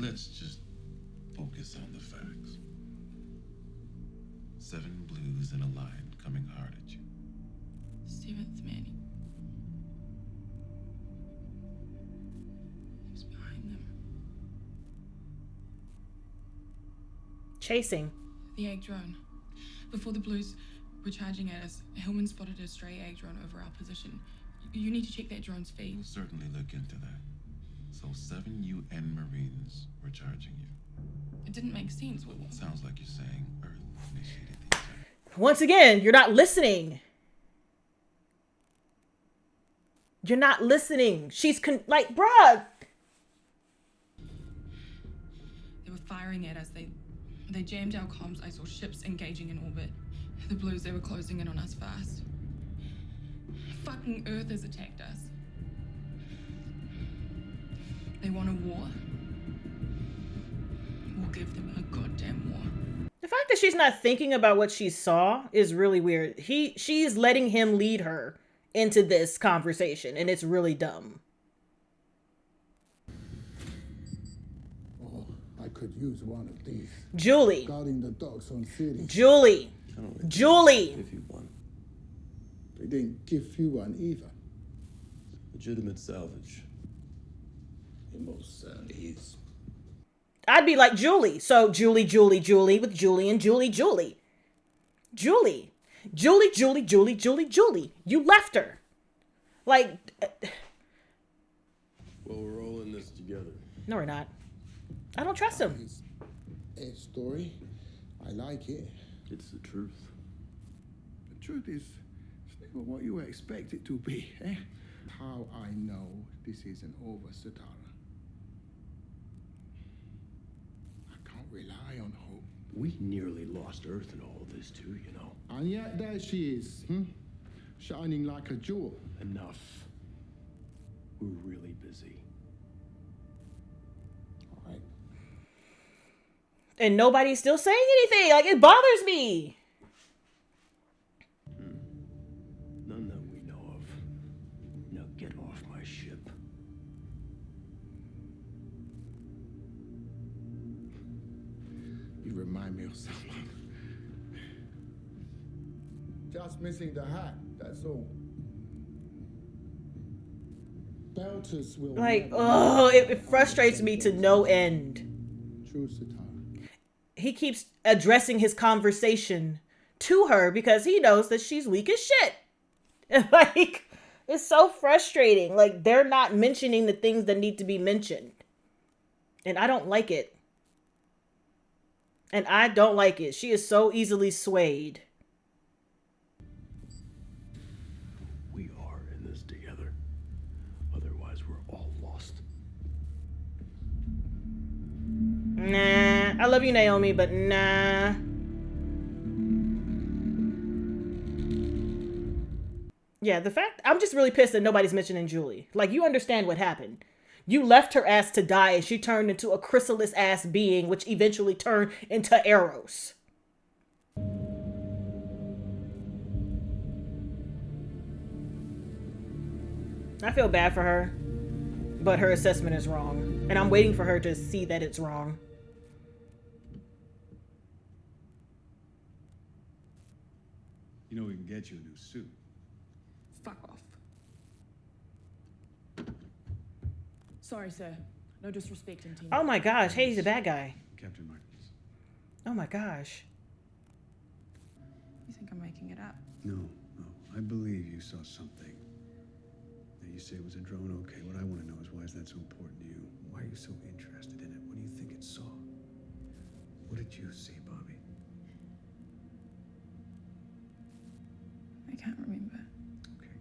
Let's just focus on the facts. 7 blues in a line coming hard at you. 7th Manic. He was behind them. Chasing. The egg drone. Before the blues were charging at us, Hillman spotted a stray egg drone over our position. You need to check that drone's feed. We'll certainly look into that. So 7 UN Marines were charging you. It didn't make sense. Sounds like you're saying Earth initiated the attack. Once again, you're not listening. You're not listening. She's like, bruh. They were firing at us. They jammed our comms. I saw ships engaging in orbit. The blues, they were closing in on us fast. Fucking Earth has attacked us. They want a war. We'll give them a goddamn war. The fact that she's not thinking about what she saw is really weird. She's letting him lead her into this conversation, and it's really dumb. Oh, I could use one of these. Julie. Guarding the docks on city. Julie. Julie. Give you one. They didn't give you one either. Legitimate salvage. It most certainly is. I'd be like Julie. So Julie with Julie and Julie. Julie. You left her. Like. Well, we're all in this together. No, we're not. I don't trust him. It's a story. I like it. It's the truth. The truth is, it's never what you expect it to be, eh? How I know this isn't over, Satara. I can't rely on hope. We nearly lost Earth in all of this too, you know. And yet there she is, shining like a jewel. Enough. We're really busy. All right. And nobody's still saying anything. Like, it bothers me. None that we know of. Now get off my ship. You remind me of someone. Just missing the hat, that's all. Belters will Like, oh, it frustrates me to no end. True, Satara. He keeps addressing his conversation to her because he knows that she's weak as shit. Like, it's so frustrating. Like, they're not mentioning the things that need to be mentioned. And I don't like it. She is so easily swayed. We are in this together. Otherwise, we're all lost. Nah. I love you, Naomi, but nah. Yeah, I'm just really pissed that nobody's mentioning Julie. Like, you understand what happened. You left her ass to die and she turned into a chrysalis ass being, which eventually turned into Eros. I feel bad for her, but her assessment is wrong. And I'm waiting for her to see that it's wrong. You know we can get you a new suit. Fuck off. Sorry, sir. No disrespect intended. Oh my gosh, hey, he's a bad guy. Captain Martins. Oh my gosh. You think I'm making it up? No. I believe you saw something. Now you say it was a drone, okay. What I want to know is why is that so important to you? Why are you so interested in it? What do you think it saw? What did you see, Bobby? I can't remember. Okay.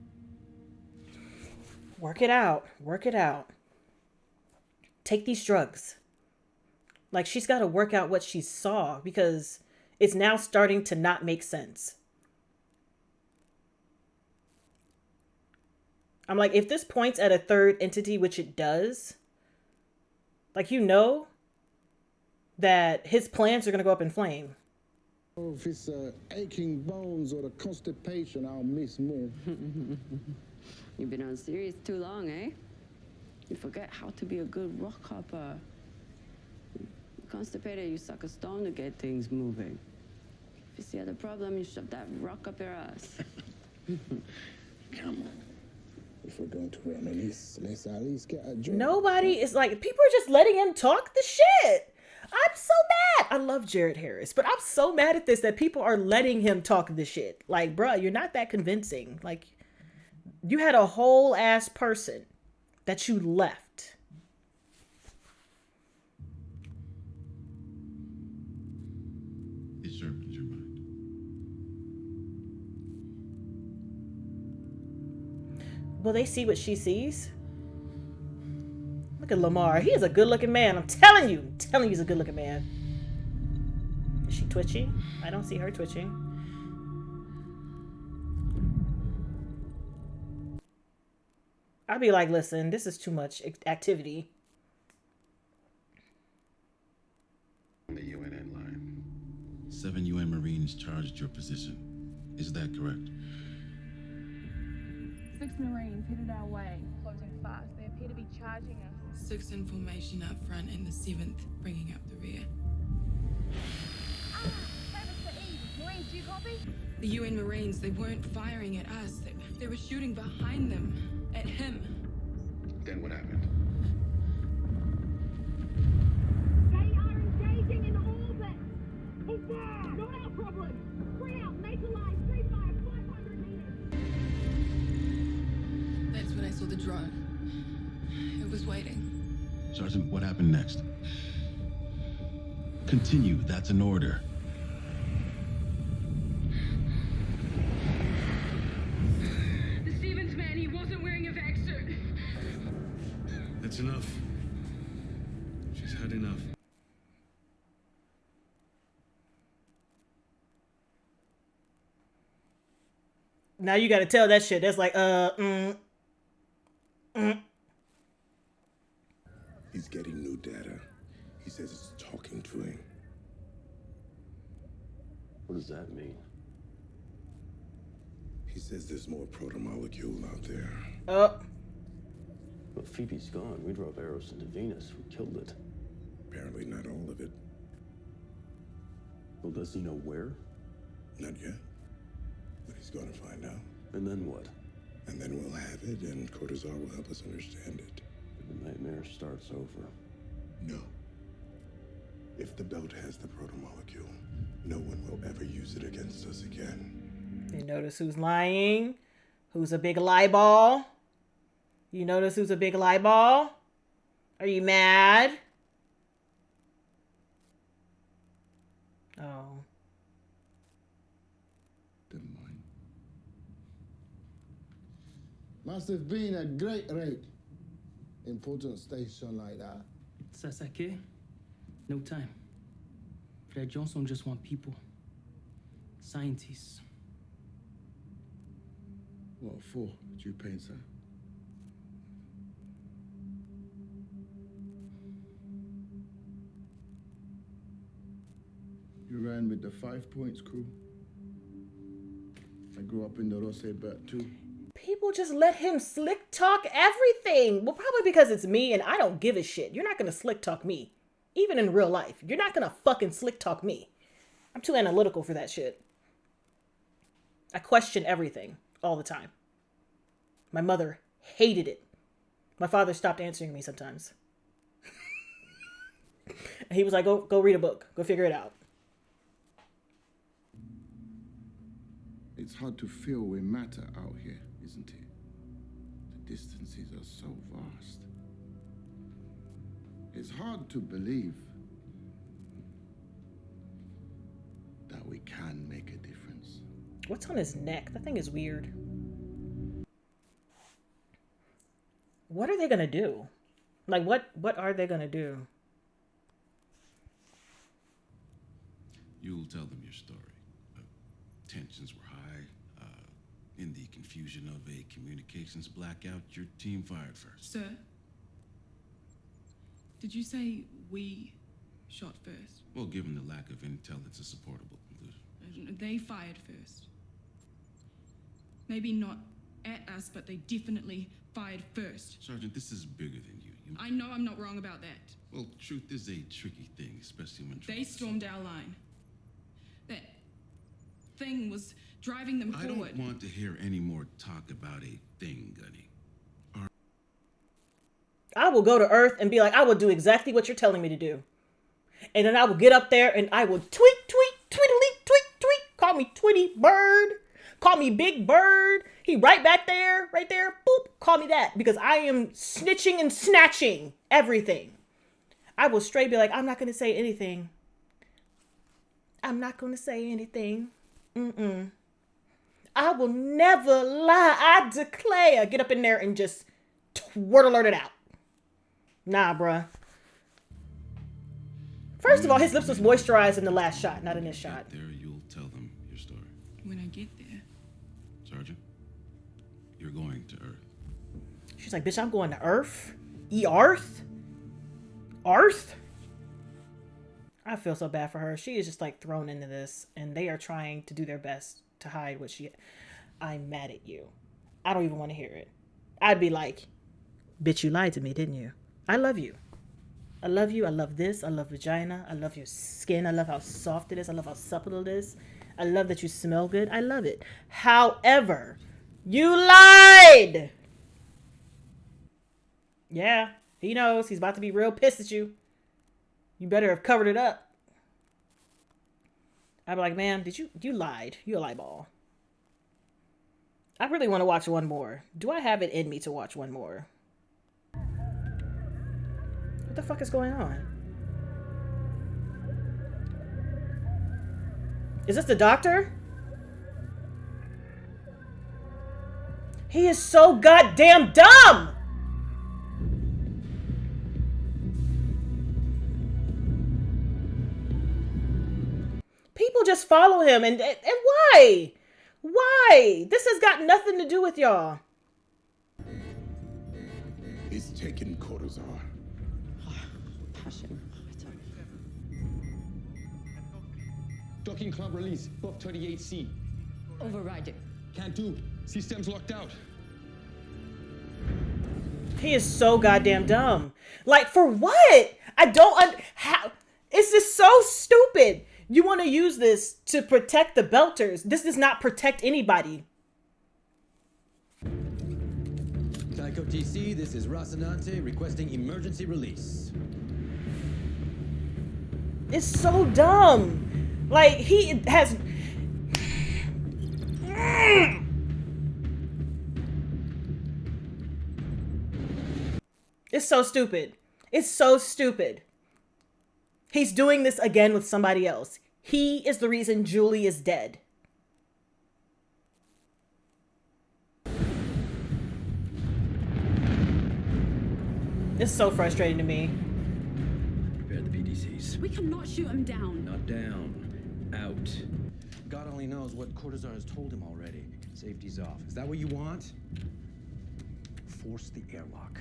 Work it out. Work it out. Take these drugs. Like, she's got to work out what she saw because it's now starting to not make sense. I'm like, if this points at a third entity, which it does, like, you know that his plans are going to go up in flame. Oh, if it's aching bones or the constipation, I'll miss more. You've been on series too long, eh? You forget how to be a good rock hopper. Constipated, you suck a stone to get things moving. If you see other problem, you shove that rock up your ass. Come on. If we're going to reminisce, let's at least get a drink. Nobody is like, people are just letting him talk the shit. I'm so mad. I love Jared Harris, but I'm so mad at this that people are letting him talk the shit. Like, bruh, you're not that convincing. Like, you had a whole ass person that you left. It sharpens your mind. Will they see what she sees? Look at Lamar. He is a good-looking man. I'm telling you. He's a good-looking man. Is she twitching? I don't see her twitching. I'd be like, listen, this is too much activity. On the UNN line, 7 UN Marines charged your position. Is that correct? 6 Marines headed our way, closing fast. They appear to be charging us. 6 in formation up front and the 7th bringing up the rear. Marines, do you copy? The UN Marines, they weren't firing at us. They were shooting behind them, at him. Then what happened? They are engaging in orbit. It's there. Not our problem. Free out, make a line, free fire, 500 meters. That's when I saw the drone. It was waiting. Sergeant, what happened next? Continue, that's an order. The 7th man, he wasn't wearing a vac suit. That's enough. She's had enough. Now you gotta tell that shit. That's like, He's getting new data. He says it's talking to him. What does that mean? He says there's more protomolecule out there. But Phoebe's gone. We drove Eros into Venus. We killed it. Apparently not all of it. Well, does he know where? Not yet. But he's going to find out. And then what? And then we'll have it, and cortisol will help us understand it. The nightmare starts over. No. If the belt has the protomolecule, no one will ever use it against us again. you notice who's lying? Who's a big lie ball? You notice who's a big lie ball? Are you mad? Oh. Never mind. Must have been a great raid. Important station like that. Sasake, no time. Fred Johnson just want people. Scientists. What for? Do you paint, sir? You ran with the 5 Points crew. I grew up in the Rose Belt too. People just let him slick talk everything. Well, probably because it's me and I don't give a shit. You're not going to slick talk me. Even in real life. You're not going to fucking slick talk me. I'm too analytical for that shit. I question everything all the time. My mother hated it. My father stopped answering me sometimes. He was like, go read a book. Go figure it out. It's hard to feel we matter out here, isn't it? The distances are so vast. It's hard to believe that we can make a difference. What's on his neck? That thing is weird. What are they gonna do? Like, what are they gonna do? You'll tell them your story. Tensions were high. In the confusion of a communications blackout, your team fired first. Sir? Did you say we shot first? Well, given the lack of intel, it's a supportable conclusion. They fired first. Maybe not at us, but they definitely fired first. Sergeant, this is bigger than you. I know I'm not wrong about that. Well, truth is a tricky thing, especially when They stormed our line. That thing was driving them I forward. don't want to hear any more talk about a thing, Gunny. I will go to Earth and be like, I will do exactly what you're telling me to do. And then I will get up there and I will tweet, tweedly, tweet. Call me Tweety Bird. Call me Big Bird. He right back there, right there. Boop. Call me that because I am snitching and snatching everything. I will straight be like, I'm not going to say anything. I'm not going to say anything. I will never lie. I declare. Get up in there and just twirl it out. Nah, bruh. First of all, his lips was moisturized in the last shot, not in this shot. There, you'll tell them your story. When I get there. Sergeant, you're going to Earth. She's like, bitch, I'm going to Earth? Earth? Earth? I feel so bad for her. She is just like thrown into this, and they are trying to do their best to hide what she... I'm mad at you. I don't even want to hear it. I'd be like, bitch, you lied to me, didn't you? I love you. I love you. I love this. I love vagina. I love your skin. I love how soft it is. I love how supple it is. I love that you smell good. I love it. However, you lied. Yeah, he knows. He's about to be real pissed at you. You better have covered it up. I'd be like, man, you lied. You a lie ball. I really want to watch one more. Do I have it in me to watch one more? What the fuck is going on? Is this the doctor? He is so goddamn dumb! People just follow him and why? Why? This has got nothing to do with y'all. He's taken Cortazar. Passion. Docking club release, buff 38C. Override it. Can't do. System's locked out. He is so goddamn dumb. Like, for what? I don't how. It's just so stupid. You want to use this to protect the Belters. This does not protect anybody. Tycho TC, this is Rocinante requesting emergency release. It's so dumb. Like, he has... It's so stupid. It's so stupid. He's doing this again with somebody else. He is the reason Julie is dead. It's so frustrating to me. Prepare the PDCs. We cannot shoot him down. Not down. Out. God only knows what Cortazar has told him already. Safety's off. Is that what you want? Force the airlock.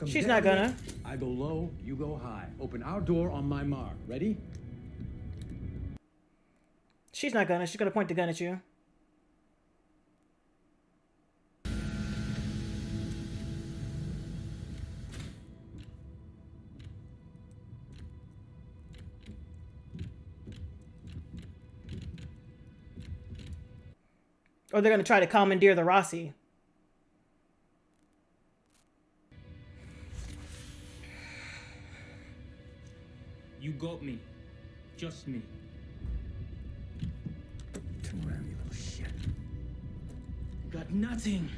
She's not gonna. I go low, you go high. Open our door on my mark. Ready? She's not gonna. She's gonna point the gun at you. Or they're gonna try to commandeer the Rossi. You got me. Just me. Turn around, you little shit. Got nothing.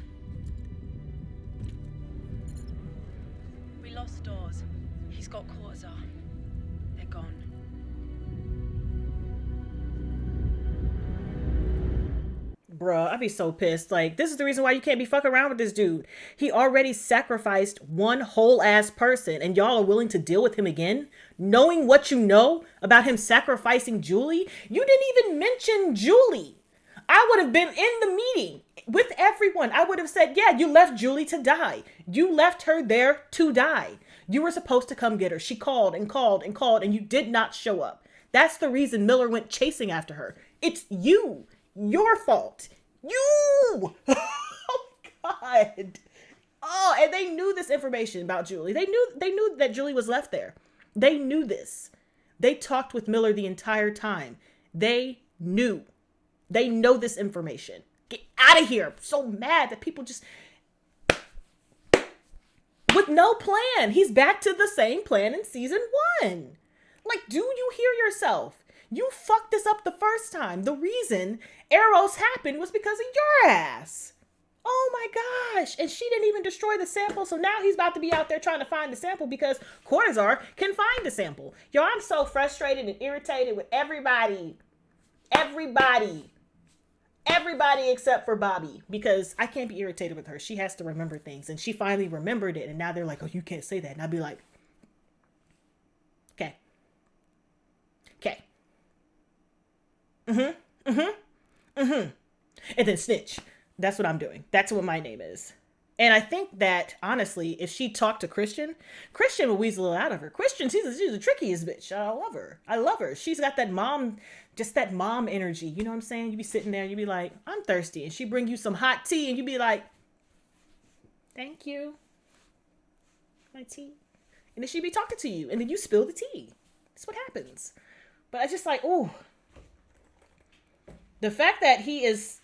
We lost Dawes. He's got Cortazar. They're gone. Bruh, I'd be so pissed. Like, this is the reason why you can't be fucking around with this dude. He already sacrificed one whole ass person and y'all are willing to deal with him again? Knowing what you know about him sacrificing Julie? You didn't even mention Julie. I would have been in the meeting with everyone. I would have said, yeah, you left Julie to die. You left her there to die. You were supposed to come get her. She called and called and called and you did not show up. That's the reason Miller went chasing after her. It's you. Your fault. You! Oh, God. Oh, and they knew this information about Julie. They knew that Julie was left there. They knew this. They talked with Miller the entire time. They knew. They know this information. Get out of here. I'm so mad that people just... with no plan. He's back to the same plan in season 1. Like, do you hear yourself? You fucked this up the first time. The reason Eros happened was because of your ass. Oh my gosh. And she didn't even destroy the sample. So now he's about to be out there trying to find the sample because Cortazar can find the sample. Yo, I'm so frustrated and irritated with everybody. Everybody except for Bobby, because I can't be irritated with her. She has to remember things, and she finally remembered it. And now they're like, oh, you can't say that. And I'd be like, okay. And then snitch. That's what I'm doing. That's what my name is. And I think that, honestly, if she talked to Christian will weasel it out of her. Christian, she's the trickiest bitch. I love her. She's got that mom, just that mom energy. You know what I'm saying? You be sitting there, you be like, I'm thirsty. And she bring you some hot tea, and you be like, thank you. My tea. And then she be talking to you, and then you spill the tea. That's what happens. But I just like, ooh. The fact that his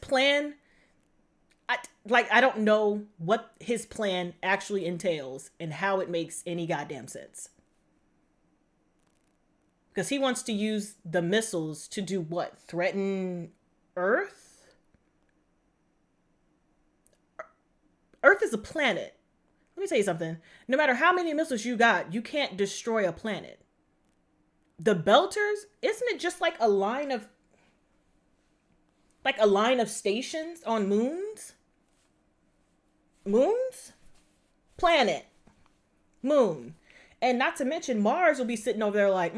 plan, I don't know what his plan actually entails and how it makes any goddamn sense. Because he wants to use the missiles to do what? Threaten Earth? Earth is a planet. Let me tell you something. No matter how many missiles you got, you can't destroy a planet. The Belters, isn't it just like a line of stations on moons? Planet. Moon. And not to mention Mars will be sitting over there like,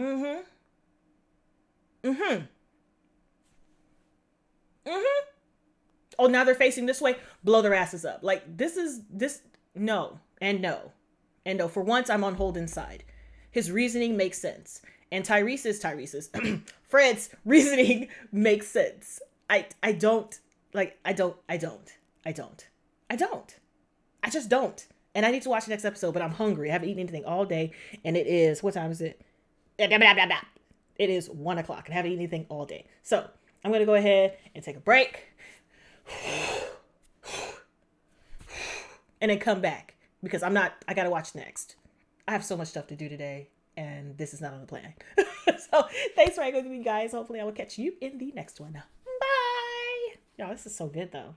Oh, now they're facing this way. Blow their asses up. Like, no. And no. For once, I'm on Holden's side. His reasoning makes sense. And Tyrese's Fred's reasoning makes sense. I just don't. And I need to watch the next episode, but I'm hungry. I haven't eaten anything all day. And it is, what time is it? It is 1 o'clock and I haven't eaten anything all day. So I'm going to go ahead and take a break. And then come back because I got to watch next. I have so much stuff to do today. And this is not on the plan. So thanks for hanging with me, guys. Hopefully I will catch you in the next one. Bye. Y'all, this is so good, though.